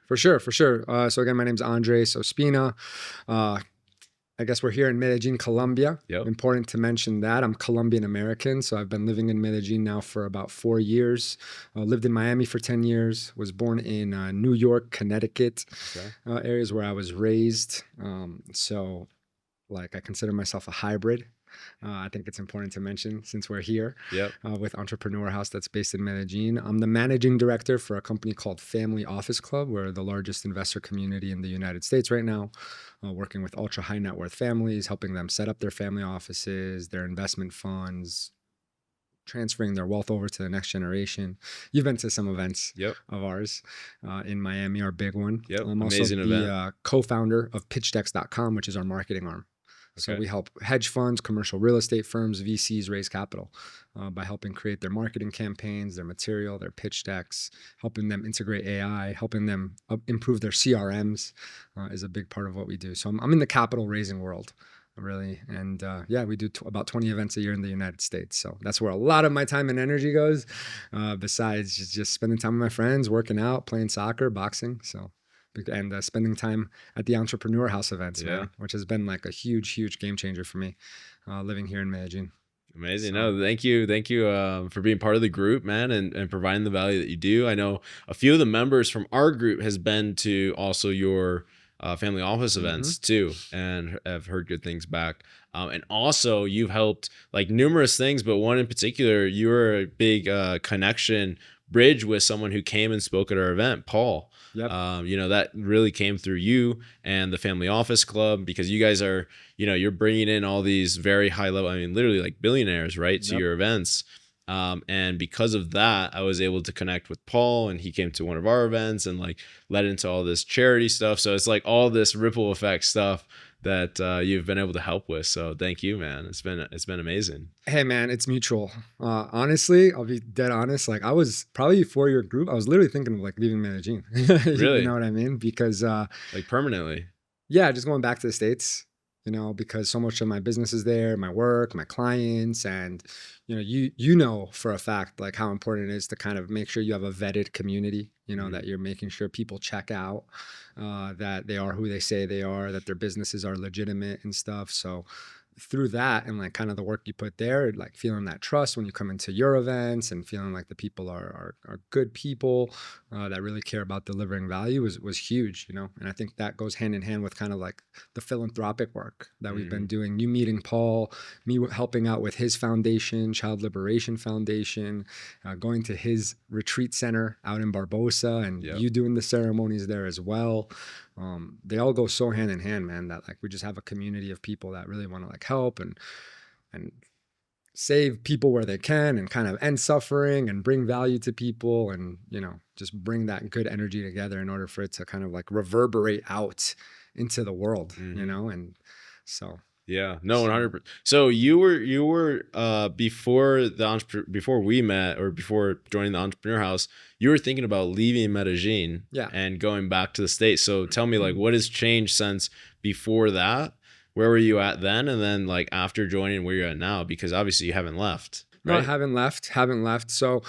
For sure, for sure. So again, my name's Andres Ospina. I guess we're here in Medellin, Colombia. Yep. Important to mention that. I'm Colombian-American, so I've been living in Medellin now for about 4 years. Lived in Miami for 10 years. Was born in New York, Connecticut, areas where I was raised. So I consider myself a hybrid. I think it's important to mention since we're here with Entrepreneur House that's based in Medellin. I'm the managing director for a company called Family Office Club. We're the largest investor community in the United States right now, working with ultra high net worth families, helping them set up their family offices, their investment funds, transferring their wealth over to the next generation. You've been to some events of ours in Miami, our big one. I'm also the co-founder of PitchEx.com, which is our marketing arm. So we help hedge funds, commercial real estate firms, VCs raise capital by helping create their marketing campaigns, their material, their pitch decks, helping them integrate AI, helping them improve their CRMs is a big part of what we do. So I'm in the capital raising world, really. And we do about 20 events a year in the United States. So that's where a lot of my time and energy goes, besides just spending time with my friends, working out, playing soccer, boxing. And spending time at the Entrepreneur House events, man, which has been like a huge, huge game changer for me living here in Medellin. Amazing. No, thank you for being part of the group, man, and providing the value that you do. I know a few of the members from our group has been to also your family office events too, and have heard good things back. And also you've helped like numerous things, but one in particular, you were a big connection bridge with someone who came and spoke at our event, Paul. That really came through you and the Family Office Club, because you guys are, you're bringing in all these very high level, literally like billionaires, right, to your events. And because of that, I was able to connect with Paul, and he came to one of our events and like led into all this charity stuff. So it's like all this ripple effect stuff that you've been able to help with. So thank you, man. It's been amazing. Hey man, it's mutual. Honestly, I'll be dead honest. Like I was probably for your group, I was literally thinking of like leaving Medellin. Really? You know what I mean? Because like permanently. Yeah, just going back to the States, because so much of my business is there, my work, my clients, and you know for a fact like how important it is to kind of make sure you have a vetted community, that you're making sure people check out, that they are who they say they are, that their businesses are legitimate and stuff. So through that and like kind of the work you put there, like feeling that trust when you come into your events and feeling like the people are good people that really care about delivering value was huge, and I think that goes hand in hand with kind of like the philanthropic work that we've been doing. You meeting Paul, me helping out with his foundation, Child Liberation Foundation, going to his retreat center out in Barbosa, and you doing the ceremonies there as well. They all go so hand in hand, man, that like we just have a community of people that really want to like help and save people where they can and kind of end suffering and bring value to people and, just bring that good energy together in order for it to kind of like reverberate out into the world, and so. Yeah, no, 100%. So you were before we met, or before joining the Entrepreneur House, you were thinking about leaving Medellin and going back to the States. So tell me, like, what has changed since before that? Where were you at then? And then like after joining, where you're at now? Because obviously you haven't left. Right? No, I haven't left. So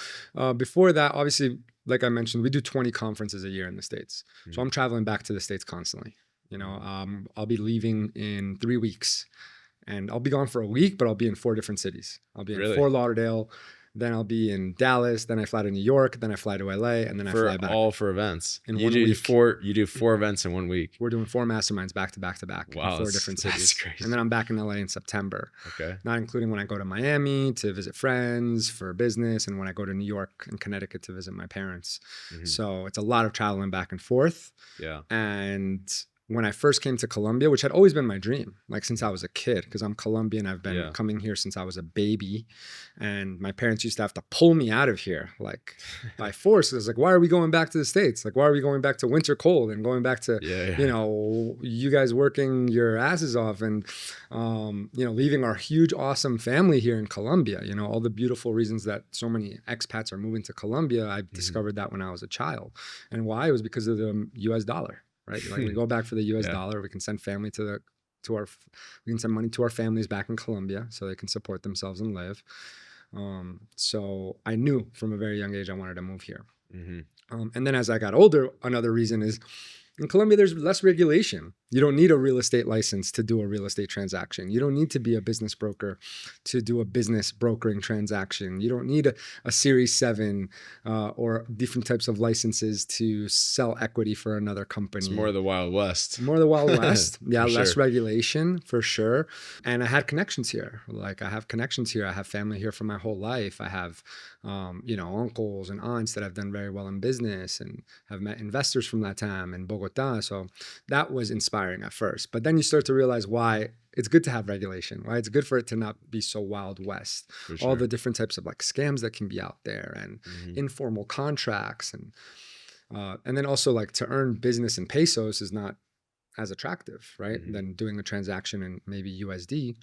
before that, obviously, like I mentioned, we do 20 conferences a year in the States. So I'm traveling back to the States constantly. I'll be leaving in 3 weeks, and I'll be gone for a week, but I'll be in 4 different cities. I'll be in Fort Lauderdale, then I'll be in Dallas, then I fly to New York, then I fly to LA, and then I fly back. All for events. In 1 week. You do 4 events in 1 week. We're doing 4 masterminds back to back to back in 4 different cities. That's crazy. And then I'm back in LA in September. Okay. Not including when I go to Miami to visit friends for business, and when I go to New York and Connecticut to visit my parents. So it's a lot of traveling back and forth. Yeah. And when I first came to Colombia, which had always been my dream, like since I was a kid, because I'm Colombian, I've been coming here since I was a baby, and my parents used to have to pull me out of here, like by force. It was like, why are we going back to the States? Like, why are we going back to winter cold and going back to, you guys working your asses off and, leaving our huge, awesome family here in Colombia, all the beautiful reasons that so many expats are moving to Colombia. I discovered that when I was a child. And why? It was because of the US dollar. Right? Like we go back for the US dollar, we can send family we can send money to our families back in Colombia so they can support themselves and live. So I knew from a very young age I wanted to move here. Mm-hmm. And then as I got older, another reason is in Colombia, there's less regulation. You don't need a real estate license to do a real estate transaction. You don't need to be a business broker to do a business brokering transaction. You don't need a Series 7 or different types of licenses to sell equity for another company. It's more of the Wild West. More of the Wild West. Yeah, less sure. regulation for sure. And I had connections here. Like I have connections here. I have family here for my whole life. I have, uncles and aunts that have done very well in business and have met investors from that time in Bogota. So that was inspiring at first, but then you start to realize why it's good to have regulation, why it's good for it to not be so Wild West. For sure. All the different types of like scams that can be out there and informal contracts and then also like to earn business in pesos is not as attractive, right? Than doing a transaction in maybe USD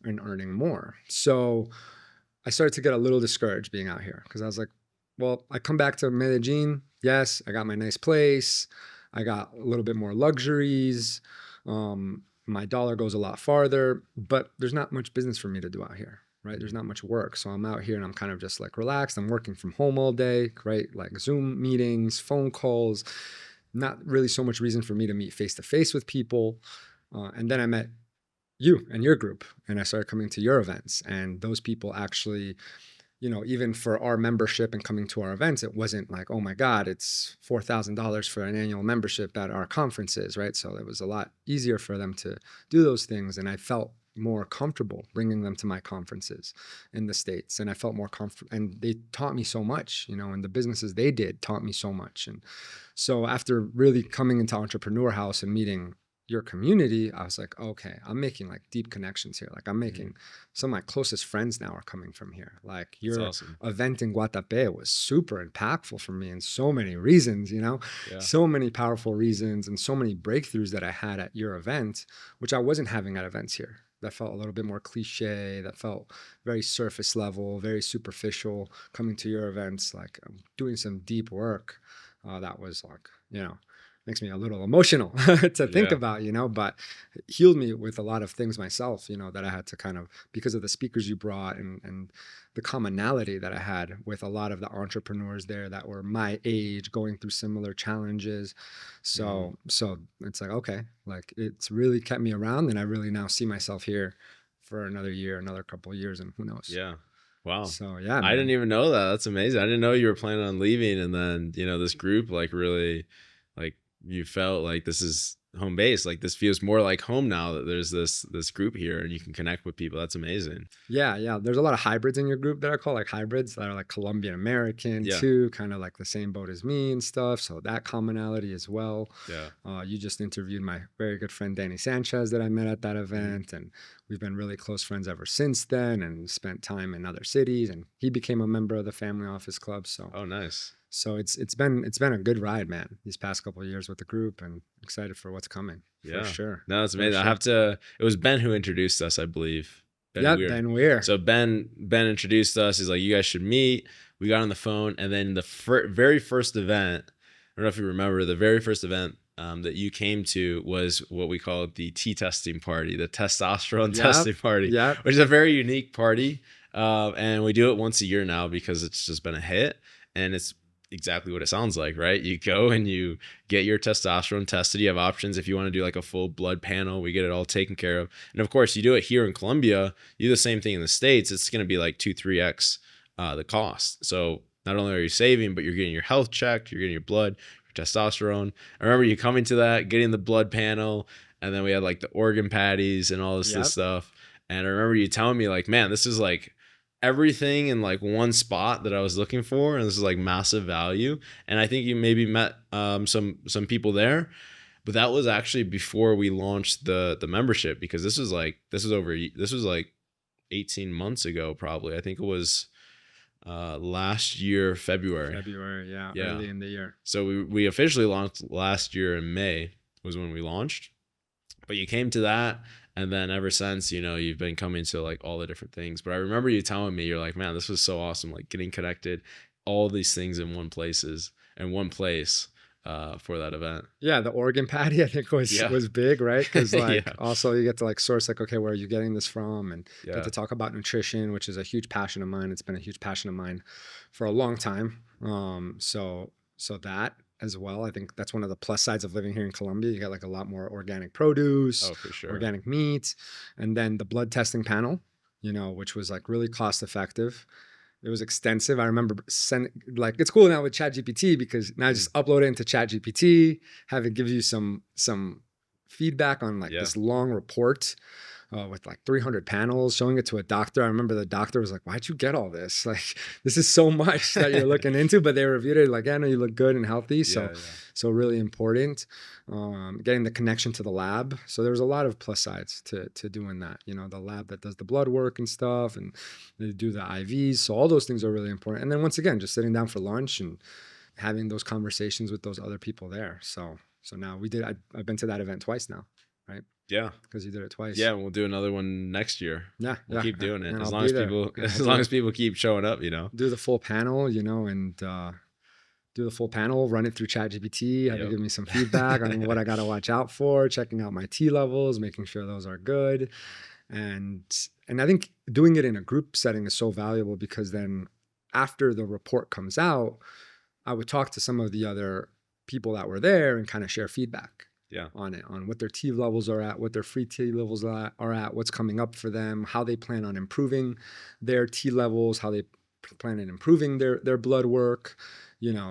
and earning more. So I started to get a little discouraged being out here because I was like, well, I come back to Medellin. Yes, I got my nice place. I got a little bit more luxuries. My dollar goes a lot farther, but there's not much business for me to do out here, right? There's not much work. So I'm out here and I'm kind of just like relaxed. I'm working from home all day, right? Like Zoom meetings, phone calls, not really so much reason for me to meet face to face with people. And then I met you and your group and I started coming to your events, and those people actually, even for our membership and coming to our events, it wasn't like, oh my God, it's $4,000 for an annual membership at our conferences, right? So it was a lot easier for them to do those things. And I felt more comfortable bringing them to my conferences in the States. And I felt more comfortable, and they taught me so much, and the businesses they did taught me so much. And so after really coming into Entrepreneur House and meeting your community, I was like, okay, I'm making like deep connections here. Like I'm making some of my closest friends now are coming from here. Like your awesome. event in Guatapé was super impactful for me in so many reasons, so many powerful reasons and so many breakthroughs that I had at your event, which I wasn't having at events here. That felt a little bit more cliche, that felt very surface level, very superficial. Coming to your events, like I'm doing some deep work. That was like, makes me a little emotional to think about, but it healed me with a lot of things myself, that I had to kind of, because of the speakers you brought and the commonality that I had with a lot of the entrepreneurs there that were my age going through similar challenges. So it's like, okay, like it's really kept me around, and I really now see myself here for another year, another couple of years, and who knows? Yeah. Wow. So yeah, man. I didn't even know that. That's amazing. I didn't know you were planning on leaving, and then, this group like really like you felt like this is home base, like this feels more like home now that there's this group here and you can connect with people. That's amazing. Yeah. There's a lot of hybrids in your group that I call like hybrids that are like Colombian-American too, kind of like the same boat as me and stuff. So that commonality as well. Yeah. You just interviewed my very good friend Danny Sanchez that I met at that event, and we've been really close friends ever since then and spent time in other cities, and he became a member of the Family Office Club. So oh, nice. So it's been a good ride, man, these past couple of years with the group, and excited for what's coming. For sure. No, it's amazing. Sure. It was Ben who introduced us, I believe. Ben Weir. So Ben introduced us. He's like, you guys should meet. We got on the phone, and then the very first event, I don't know if you remember, the very first event that you came to was what we call the T testing party, the testosterone testing party, which is a very unique party. And we do it once a year now because it's just been a hit, and it's exactly what it sounds like, right? You go and you get your testosterone tested. You have options if you want to do like a full blood panel. We get it all taken care of. And of course, you do it here in Colombia. You do the same thing in the States. It's going to be like 2-3x the cost. So not only are you saving, but you're getting your health checked, you're getting your blood, your testosterone. I remember you coming to that, getting the blood panel, and then we had like the organ patties and all this stuff. And I remember you telling me like, man, this is like everything in like one spot that I was looking for, and this is like massive value. And I think you maybe met some people there, but that was actually before we launched the membership, because this was like 18 months ago probably. I think it was last year February, early in the year. So we officially launched last year in May was when we launched, but you came to that. And then ever since, you've been coming to like all the different things. But I remember you telling me, you're like, man, this was so awesome. Like getting connected, all these things in one place. for that event. Yeah, the organ patty I think Yeah. was big, right? Because like Yeah. also you get to like source like, okay, where are you getting this from? And get Yeah. to talk about nutrition, which is a huge passion of mine. It's been a huge passion of mine for a long time. So that as well, I think that's one of the plus sides of living here in Colombia. You get like a lot more organic produce, Oh, for sure. organic meat, and then the blood testing panel, which was like really cost effective. It was extensive. I remember like it's cool now with ChatGPT because now I just upload it into ChatGPT, have it give you some feedback on like this long report with like 300 panels, showing it to a doctor. I remember the doctor was like, "Why'd you get all this? Like, this is so much that you're looking into." But they reviewed it like, "Yeah, no, you look good and healthy." So really important. Getting the connection to the lab. So there's a lot of plus sides to doing that. The lab that does the blood work and stuff, and they do the IVs. So all those things are really important. And then once again, just sitting down for lunch and having those conversations with those other people there. So now I've been to that event twice now, right? Yeah. Because you did it twice. Yeah, we'll do another one next year. Yeah. We'll keep doing it. And As I'll long be as there. people keep showing up, Do the full panel, and do the full panel, run it through ChatGPT, have it give me some feedback on what I got to watch out for, checking out my T levels, making sure those are good. And I think doing it in a group setting is so valuable because then after the report comes out, I would talk to some of the other people that were there and kind of share feedback on it, on what their T levels are at, what their free T levels are at, what's coming up for them, how they plan on improving their T levels, how they plan on improving their blood work.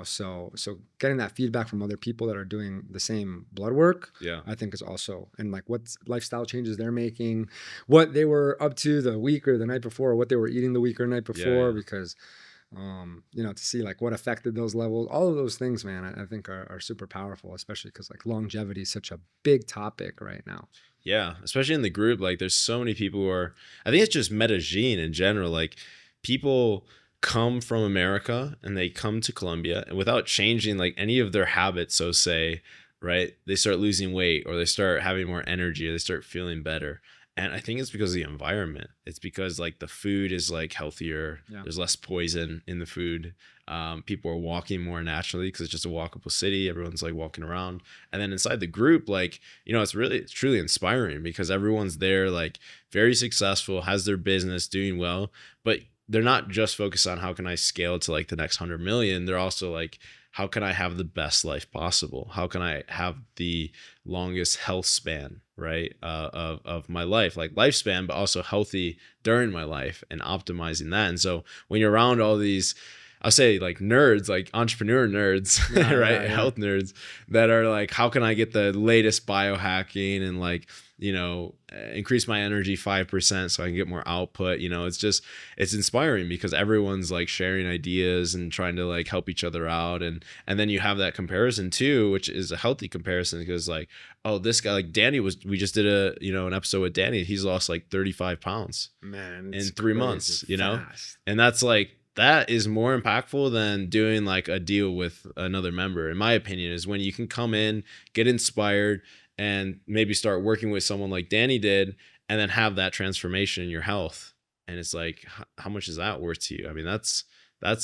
So getting that feedback from other people that are doing the same blood work, I think is also, and like what lifestyle changes they're making, what they were up to the week or the night before, or what they were eating the week or night before, because, to see like what affected those levels, all of those things, man, I think are super powerful, especially because like longevity is such a big topic right now. Yeah, especially in the group, like there's so many people who are, I think it's just Medellin in general, like people come from America and they come to Colombia and without changing like any of their habits, so say, right, they start losing weight or they start having more energy or they start feeling better. And I think it's because of the environment. It's because like the food is like healthier. There's less poison in the food. People are walking more naturally because it's just a walkable city. Everyone's like walking around. And then inside the group, like, it's truly inspiring because everyone's there, like very successful, has their business doing well, but they're not just focused on how can I scale to like the next 100 million. They're also like, how can I have the best life possible? How can I have the longest health span, right? Of my life, like lifespan, but also healthy during my life and optimizing that. And so when you're around all these, I'll say like nerds, like entrepreneur nerds, right? Health nerds that are like, how can I get the latest biohacking and like, increase my energy 5% so I can get more output. It's inspiring because everyone's like sharing ideas and trying to like help each other out. And then you have that comparison too, which is a healthy comparison because like, oh, this guy, like Danny we just did an episode with Danny. He's lost like 35 pounds in 3 months, and that's like, that is more impactful than doing like a deal with another member, in my opinion, is when you can come in, get inspired, and maybe start working with someone like Danny did, and then have that transformation in your health. And it's like, how much is that worth to you? I mean, that's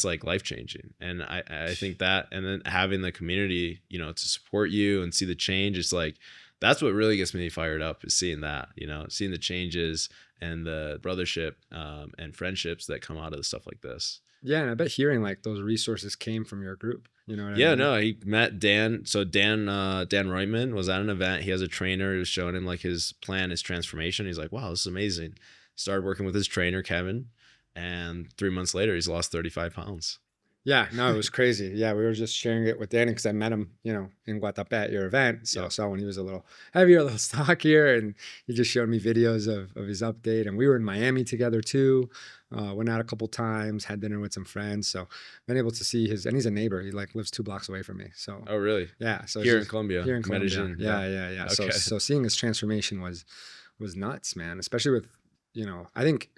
like life-changing. And I think that, and then having the community, to support you and see the change, it's like, that's what really gets me fired up, is seeing that, seeing the changes and the brothership and friendships that come out of stuff like this. Yeah, and I bet hearing like those resources came from your group. You know what I mean? No, he met Dan. So Dan Reutemann was at an event. He has a trainer who was showing him like his plan, his transformation. He's like, wow, this is amazing. Started working with his trainer, Kevin. And 3 months later, he's lost 35 pounds. Yeah, no, it was crazy. Yeah, we were just sharing it with Danny because I met him, in Guatapé at your event. So I saw when he was a little heavier, a little stockier, and he just showed me videos of his update. And we were in Miami together too. Went out a couple times, had dinner with some friends. So been able to see and he's a neighbor. He like lives 2 blocks away from me. So oh really? Yeah. So here in Colombia, Medellin. Yeah. Okay. So seeing his transformation was nuts, man. Especially with, I think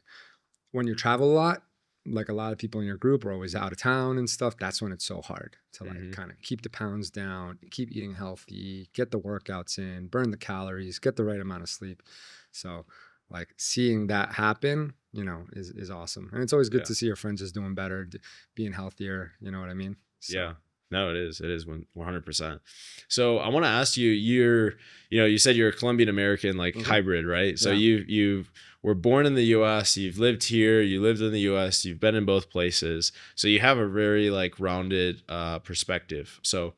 when you travel a lot, like a lot of people in your group are always out of town and stuff. That's when it's so hard to like kind of keep the pounds down, keep eating healthy, get the workouts in, burn the calories, get the right amount of sleep. So like seeing that happen, is awesome. And it's always good to see your friends just doing better, being healthier. You know what I mean? So. Yeah, No, it is. It is 100%. So I want to ask you, you said you're a Colombian American, like hybrid, right? So Yeah. you were born in the US, you've lived here, you lived in the US, you've been in both places. So you have a very like rounded perspective. So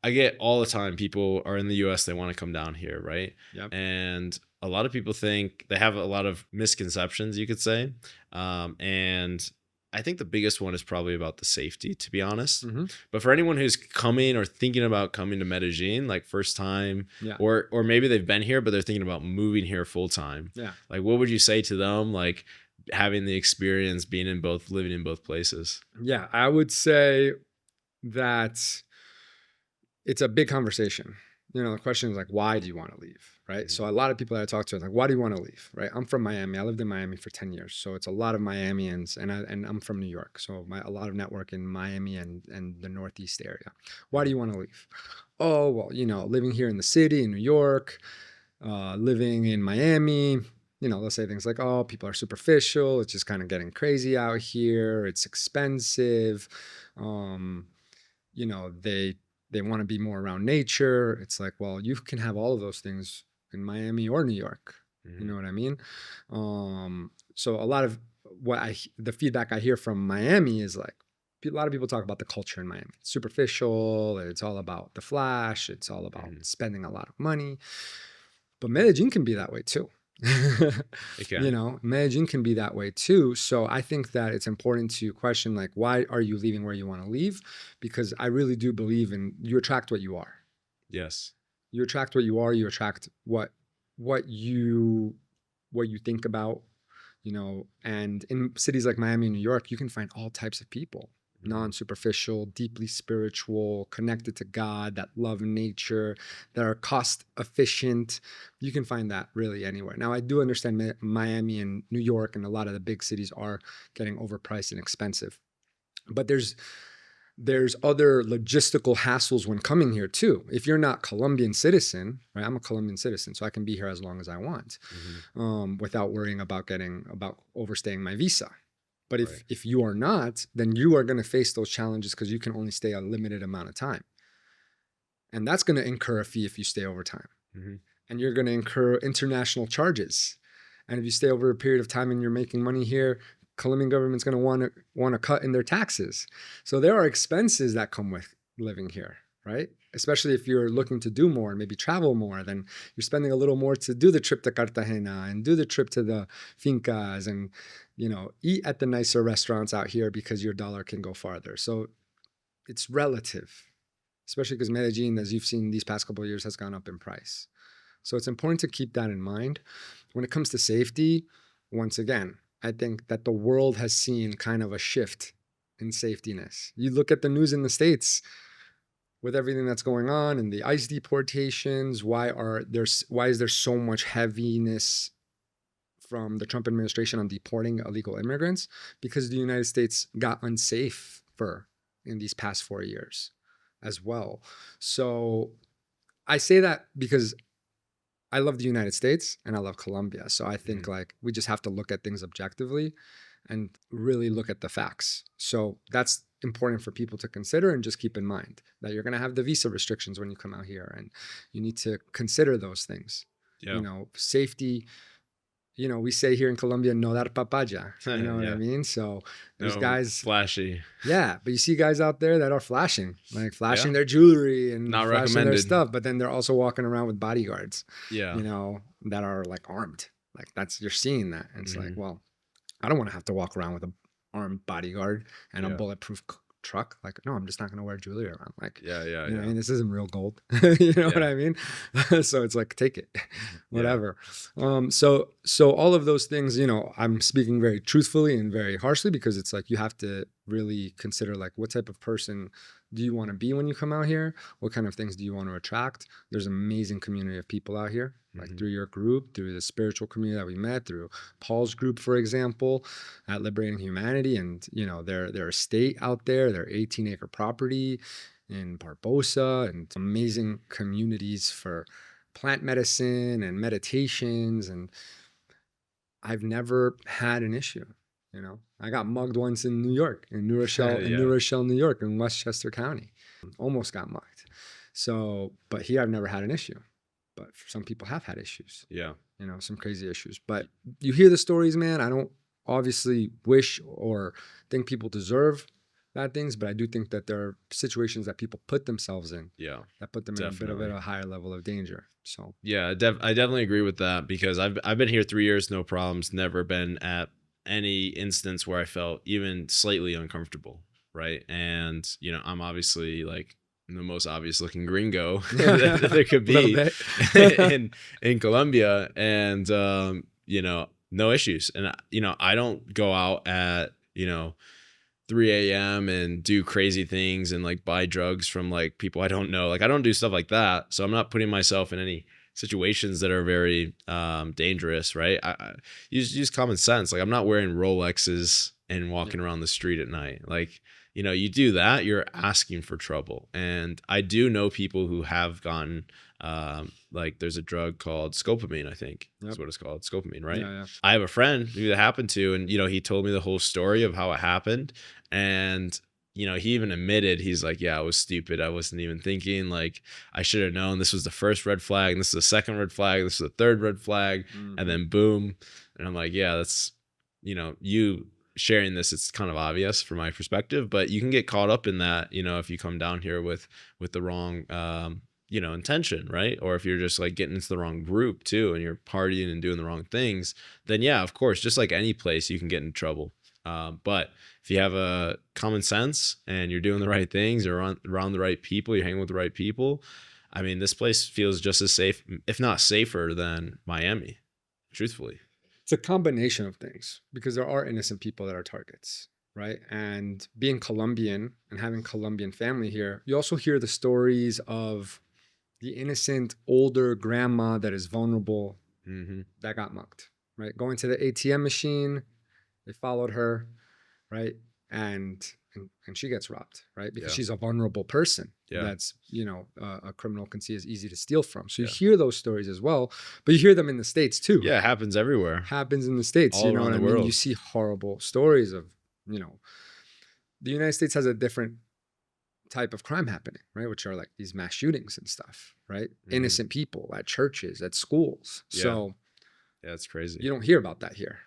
I get all the time people are in the US, they want to come down here, right? Yep. And a lot of people think they have a lot of misconceptions, you could say. And I think the biggest one is probably about the safety, to be honest. But for anyone who's coming or thinking about coming to Medellin, like first time, Yeah. or maybe they've been here, but they're thinking about moving here full time. Yeah. Like, what would you say to them? Like having the experience being living in both places. Yeah. I would say that it's a big conversation. The question is like, why do you want to leave? Right. So a lot of people that I talk to are like, why do you want to leave? Right. I'm from Miami. I lived in Miami for 10 years. So it's a lot of Miamians and I'm from New York. So a lot of network in Miami and the Northeast area. Why do you want to leave? Oh, well, living here in the city in New York, living in Miami, they'll say things like, oh, people are superficial. It's just kind of getting crazy out here. It's expensive. They want to be more around nature. It's like, well, you can have all of those things in Miami or New York. You know what I mean? So a lot of the feedback I hear from Miami is like, a lot of people talk about the culture in Miami. It's superficial. It's all about the flash. It's all about spending a lot of money. But Medellin can be that way too. Medellin can be that way too. So I think that it's important to question, like, why are you leaving where you want to leave? Because I really do believe in you attract what you are. Yes. You attract what you are. You attract what you think about, and in cities like Miami and New York, you can find all types of people. Non-superficial, deeply spiritual, connected to God, that love nature, that are cost efficient. You can find that really anywhere. Now, I do understand Miami and New York and a lot of the big cities are getting overpriced and expensive. But there's other logistical hassles when coming here too. If you're not Colombian citizen, right? I'm a Colombian citizen, so I can be here as long as I want, without worrying about overstaying my visa. But if you are not, then you are going to face those challenges because you can only stay a limited amount of time. And that's going to incur a fee if you stay over time. And you're going to incur international charges. And if you stay over a period of time and you're making money here, Colombian government's going to want to cut in their taxes. So there are expenses that come with living here, right? Especially if you're looking to do more and maybe travel more, then you're spending a little more to do the trip to Cartagena and do the trip to the fincas and, eat at the nicer restaurants out here because your dollar can go farther. So it's relative, especially because Medellin, as you've seen these past couple of years, has gone up in price. So it's important to keep that in mind. When it comes to safety, once again, I think that the world has seen kind of a shift in safetyness. You look at the news in the States with everything that's going on and the ICE deportations. Why is there so much heaviness from the Trump administration on deporting illegal immigrants? Because the United States got unsafer in these past 4 years as well. So I say that because I love the United States and I love Colombia. So I think like we just have to look at things objectively and really look at the facts. So that's important for people to consider and just keep in mind that you're going to have the visa restrictions when you come out here and you need to consider those things. Safety. We say here in Colombia, no dar papaya. You know what I mean? So there's guys flashy. Yeah, but you see guys out there that are flashing their jewelry and not flashing recommended their stuff, but then they're also walking around with bodyguards. Yeah. That are like armed. Like you're seeing that. And it's like, well, I don't want to have to walk around with an armed bodyguard and a bulletproof truck. Like, no, I'm just not going to wear jewelry around. Like, yeah. I mean, this isn't real gold. You know what I mean? So it's like, take it, whatever. So all of those things, I'm speaking very truthfully and very harshly because it's like, you have to really consider like, what type of person do you want to be when you come out here? What kind of things do you want to attract? There's an amazing community of people out here, like through your group, through the spiritual community that we met, through Paul's group, for example, at Liberating Humanity, and their estate out there, their 18-acre property in Barbosa, and amazing communities for plant medicine and meditations. And I've never had an issue. I got mugged once in New York, in New Rochelle, New York, in Westchester County. almost got mugged. So, but here I've never had an issue. But some people have had issues. Yeah. You know, some crazy issues. But you hear the stories, man. I don't obviously wish or think people deserve bad things, but I do think that there are situations that people put themselves in. Yeah. That put them Definitely. in a bit of a higher level of danger. So yeah, I definitely agree with that, because I've been here 3 years, no problems, never been at any instance where I felt even slightly uncomfortable, right? And you know, I'm obviously like the most obvious looking gringo that there could be in Colombia, and you know, no issues. And you know, I don't go out at, you know, 3 a.m. and do crazy things and like buy drugs from like people I don't know. Like I don't do stuff like that. So I'm not putting myself in any situations that are very dangerous, right? I use common sense. Like I'm not wearing Rolexes and walking around the street at night. Like, you know, you do that, you're asking for trouble. And I do know people who have gotten like there's a drug called scopamine, I think. That's what it's called, scopamine, right? Yeah. I have a friend who that happened to, and you know, he told me the whole story of how it happened. And you know, he even admitted, he's like, yeah, I was stupid. I wasn't even thinking. Like, I should have known. This was the first red flag, and this is the second red flag, this is the third red flag, and then boom. And I'm like, yeah, that's, you know, you sharing this, it's kind of obvious from my perspective, but you can get caught up in that, you know, if you come down here with the wrong you know, intention, right? Or if you're just like getting into the wrong group too, and you're partying and doing the wrong things, then yeah, of course, just like any place, you can get in trouble. But if you have a common sense and you're doing the right things, you're around the right people, you're hanging with the right people, I mean, this place feels just as safe, if not safer, than Miami, truthfully. It's a combination of things, because there are innocent people that are targets, right? And being Colombian and having Colombian family here, you also hear the stories of the innocent older grandma that is vulnerable, that got mugged, right? Going to the ATM machine, they followed her, right? And she gets robbed, right? Because she's a vulnerable person that's, you know, a criminal can see as easy to steal from. So you hear those stories as well, but you hear them in the States too. Yeah, it happens everywhere. Happens in the States, all you know around what I the mean? world. You see horrible stories of, you know, the United States has a different type of crime happening, right? Which are like these mass shootings and stuff, right? Innocent people at churches, at schools. So yeah, it's crazy. you don't hear about that here.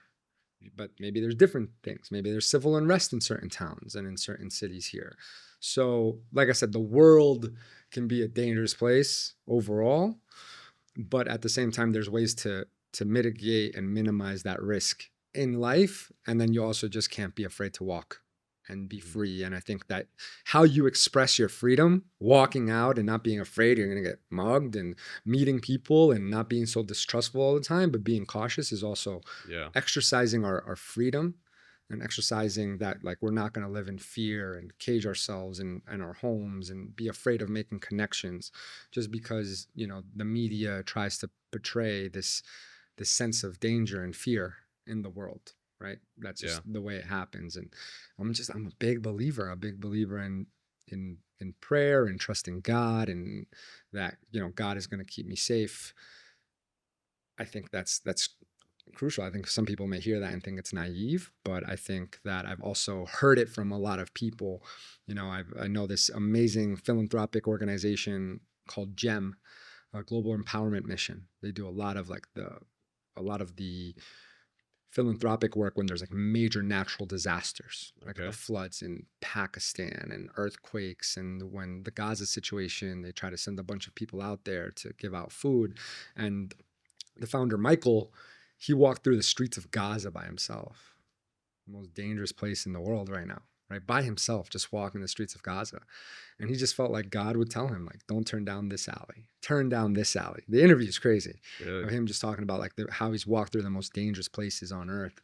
But maybe there's different things. Maybe there's civil unrest in certain towns and in certain cities here. So, like I said, the world can be a dangerous place overall, but at the same time, there's ways to mitigate and minimize that risk in life. And then you also just can't be afraid to walk and be free. And I think that how you express your freedom, walking out and not being afraid you're going to get mugged, and meeting people and not being so distrustful all the time, but being cautious, is also exercising our freedom, and exercising that, like, we're not going to live in fear and cage ourselves in our homes and be afraid of making connections just because, you know, the media tries to portray this sense of danger and fear in the world. Right. That's just the way it happens. And I'm a big believer in prayer and trusting God, and that, you know, God is going to keep me safe. I think that's crucial. I think some people may hear that and think it's naive, but I think that I've also heard it from a lot of people. You know, I know this amazing philanthropic organization called GEM, a Global Empowerment Mission. They do a lot of the philanthropic work when there's like major natural disasters, like the floods in Pakistan and earthquakes, and when the Gaza situation, they try to send a bunch of people out there to give out food. And the founder, Michael, he walked through the streets of Gaza by himself, the most dangerous place in the world right now, right? By himself, just walking the streets of Gaza. And he just felt like God would tell him, like, don't turn down this alley, turn down this alley. The interview is crazy. Really? Of him just talking about like how he's walked through the most dangerous places on earth,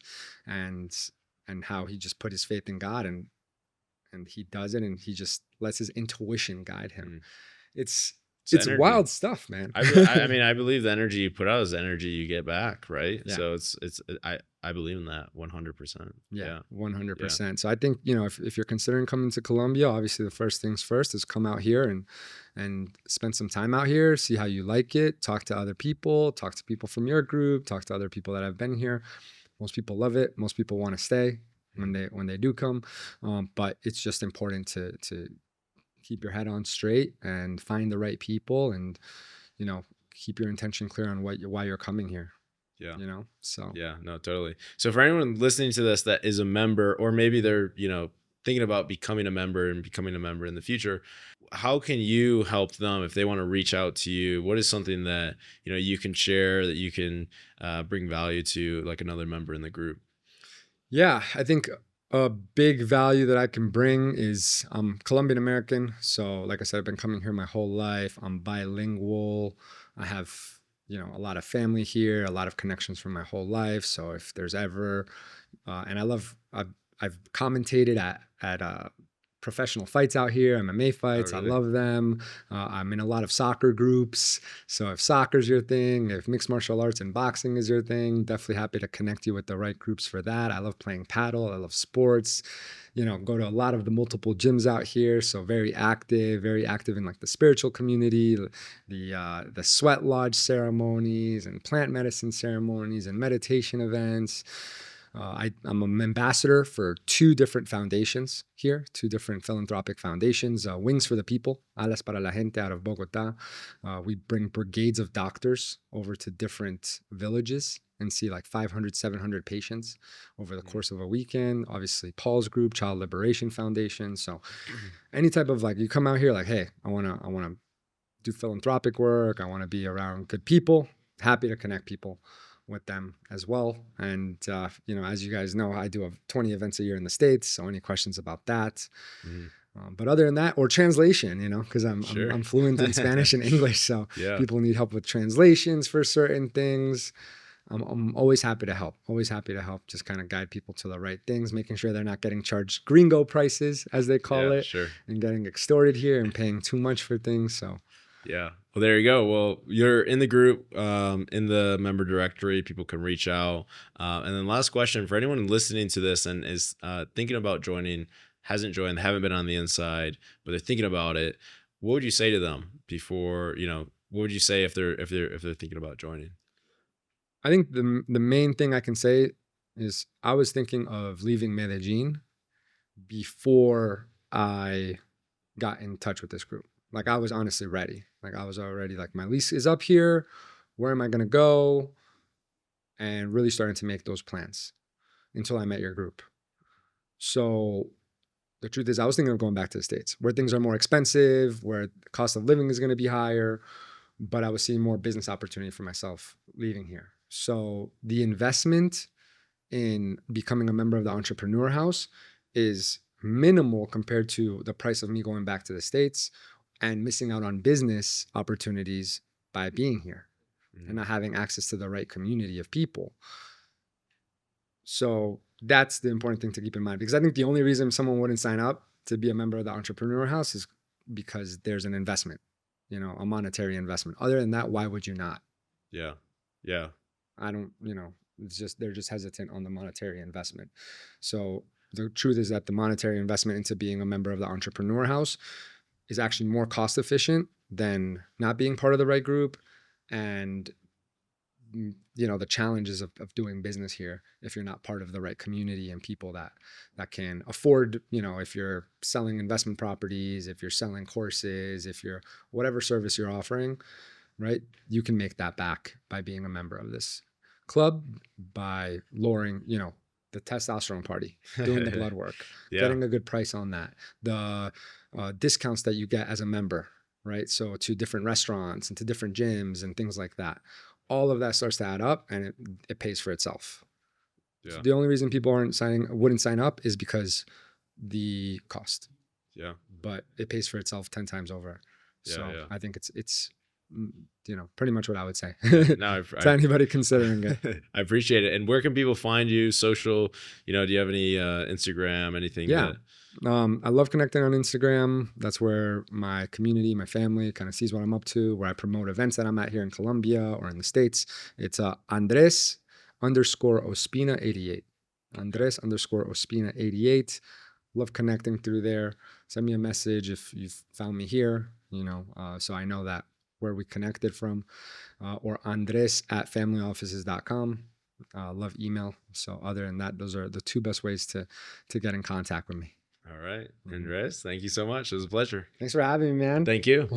and how he just put his faith in God, and he does it, and he just lets his intuition guide him. It's wild stuff, man. I mean, I believe the energy you put out is the energy you get back, right? Yeah. So I believe in that 100%. Yeah, 100%. So I think, you know, if you're considering coming to Colombia, obviously the first things first is come out here and spend some time out here, see how you like it, talk to other people, talk to people from your group, talk to other people that have been here. Most people love it. Most people want to stay when they do come. But it's just important to keep your head on straight and find the right people, and keep your intention clear on why you're coming here. Yeah. So Yeah, no, totally. So for anyone listening to this that is a member, or maybe they're, thinking about becoming a member in the future, how can you help them if they want to reach out to you? What is something that, you can share, that you can bring value to, like, another member in the group? Yeah, I think a big value that I can bring is I'm Colombian-American. So, like I said, I've been coming here my whole life. I'm bilingual. I have, a lot of family here, a lot of connections from my whole life. So if there's ever, and I've commentated at professional fights out here, MMA Oh, fights. I really? love them. I'm in a lot of soccer groups. So if soccer's your thing, if mixed martial arts and boxing is your thing, definitely happy to connect you with the right groups for that. I love playing paddle. I love sports. Go to a lot of the multiple gyms out here. So very active in like the spiritual community, the sweat lodge ceremonies and plant medicine ceremonies and meditation events. I'm an ambassador for 2 different foundations here, 2 different philanthropic foundations. Wings for the People, Alas para la Gente out of Bogota. We bring brigades of doctors over to different villages and see like 500, 700 patients over the course of a weekend. Obviously, Paul's group, Child Liberation Foundation. So any type of, like, you come out here like, hey, I want to do philanthropic work. I want to be around good people. Happy to connect people with them as well. And, as you guys know, I do 20 events a year in the States. So any questions about that? But other than that, or translation, because Sure. I'm fluent in Spanish and English. So Yeah. people need help with translations for certain things. I'm always happy to help. Just kind of guide people to the right things, making sure they're not getting charged gringo prices, as they call it, Sure. and getting extorted here and paying too much for things. So Yeah. Well, there you go. Well, you're in the group, in the member directory. People can reach out. And then last question for anyone listening to this and is thinking about joining, hasn't joined, haven't been on the inside, but they're thinking about it. What would you say to them before, what would you say if they're thinking about joining? I think the main thing I can say is I was thinking of leaving Medellin before I got in touch with this group. Like, I was honestly ready. Like, I was already like, my lease is up here. Where am I going to go? And really starting to make those plans until I met your group. So the truth is, I was thinking of going back to the States, where things are more expensive, where the cost of living is going to be higher, but I was seeing more business opportunity for myself leaving here. So the investment in becoming a member of the Entrepreneur House is minimal compared to the price of me going back to the States and missing out on business opportunities by being here and not having access to the right community of people. So that's the important thing to keep in mind, because I think the only reason someone wouldn't sign up to be a member of the Entrepreneur House is because there's an investment, a monetary investment. Other than that, why would you not? Yeah. I don't, it's just, they're just hesitant on the monetary investment. So the truth is that the monetary investment into being a member of the Entrepreneur House is actually more cost efficient than not being part of the right group. And, the challenges of doing business here, if you're not part of the right community and people that can afford, if you're selling investment properties, if you're selling courses, if you're whatever service you're offering, right? You can make that back by being a member of this club, by lowering, the testosterone party, doing the blood work, getting a good price on that, the discounts that you get as a member, right? So to different restaurants and to different gyms and things like that. All of that starts to add up, and it pays for itself. Yeah. So the only reason people wouldn't sign up is because the cost. Yeah. But it pays for itself 10 times over. So yeah. I think it's pretty much what I would say No, to anybody considering it. I appreciate it. And where can people find you? Social, do you have any Instagram, anything? Yeah. I love connecting on Instagram. That's where my community, my family kind of sees what I'm up to, where I promote events that I'm at here in Colombia or in the States. It's Andres_Ospina 88. Andres_Ospina 88. Love connecting through there. Send me a message if you've found me here, so I know that where we connected from, or andres@familyoffices.com. Love email. So other than that, those are the 2 best ways to get in contact with me. All right. Andres, thank you so much. It was a pleasure. Thanks for having me, man. Thank you.